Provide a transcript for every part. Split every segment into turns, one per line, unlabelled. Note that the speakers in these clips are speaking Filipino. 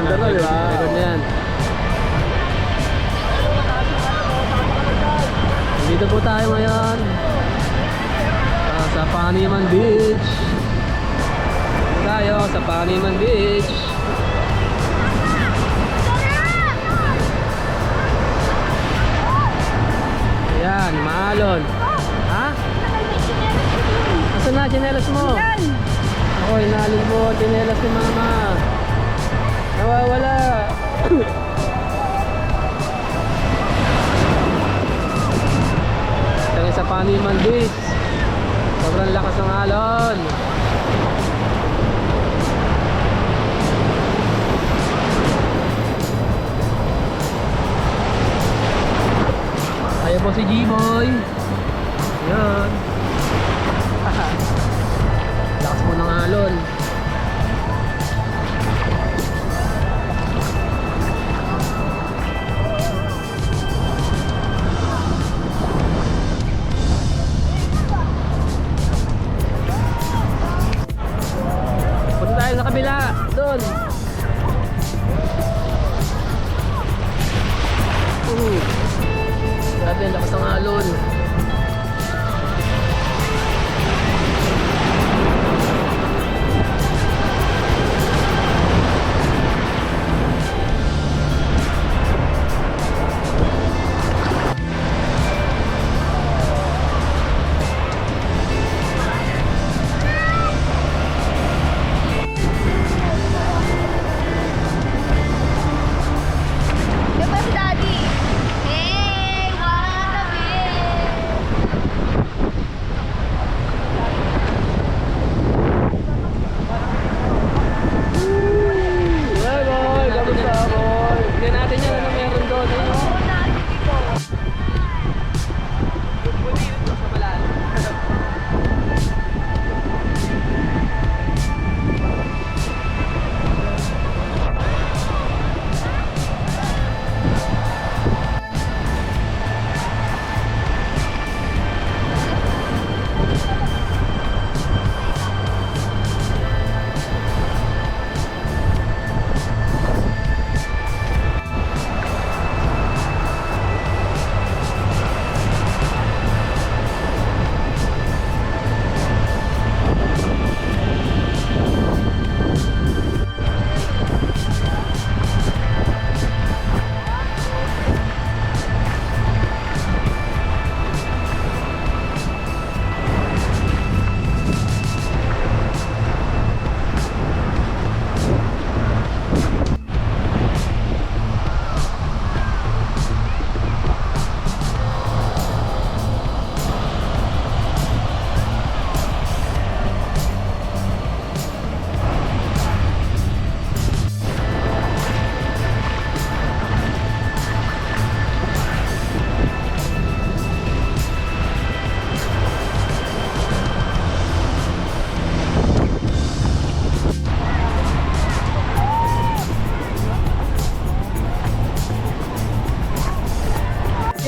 Ganda na, di ba?
Record na yan. Dito po tayo ngayon sa Paniman Beach. Dito tayo sa Paniman Beach. Ayan, maalon. Ha? Asan na tsinelas mo? Ako, inalon mo tsinelas ni mama. Nawawala. Ito sa Paniman Beach. Sobrang lakas ng alon. Ayan po si G-Boy. Ayan. Lakas mo ng alon. Punta tayo sa kabila. Doon. Grabe, ang lakas ng alon.
Diba si Daddy? Hey, wanna be?
Hey boy, kamusta boy?
Hindi natin yan. Ano meron doon? Ayun, oh.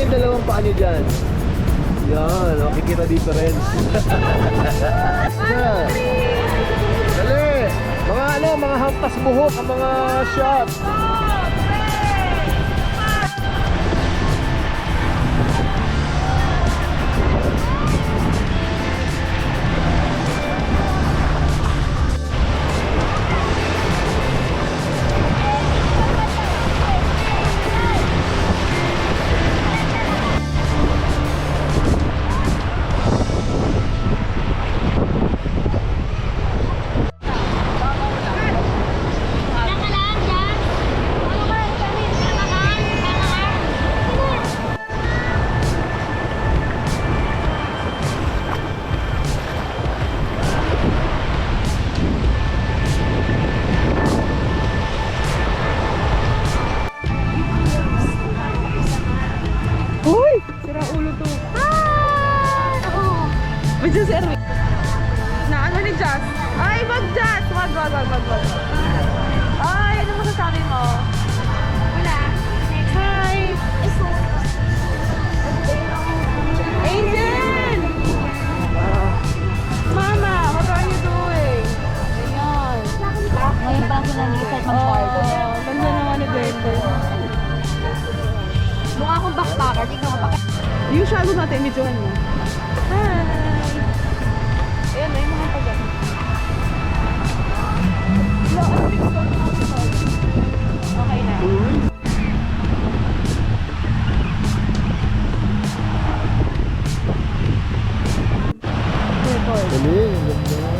Yung dalawang paa nyo dyan. Yan, makikita difference. Dali! Mga ano, mga hampas buhok ang mga shot.
Medyo si Erwin. Na ano ni Jazz? Ay, mag-Jazz! Wag. Ay, ano masasabi mo?
Wala. Next.
Hi! Angel! Mama, what are you doing? Ayan.
Ngayon pa ako nag-isip ng party.
Oh,
Galing, ang ganda.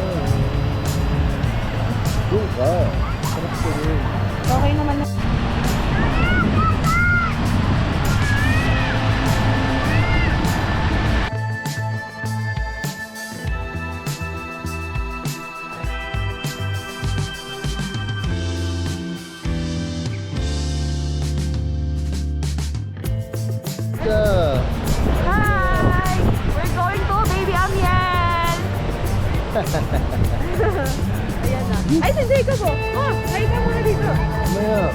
Doon ka. Sarap ko rin.
Okay naman na. Hi! We're going to Baby Amiel! Ayan na. Ay, si Jacob oh! Oh, hi ka muna dito!
Maya.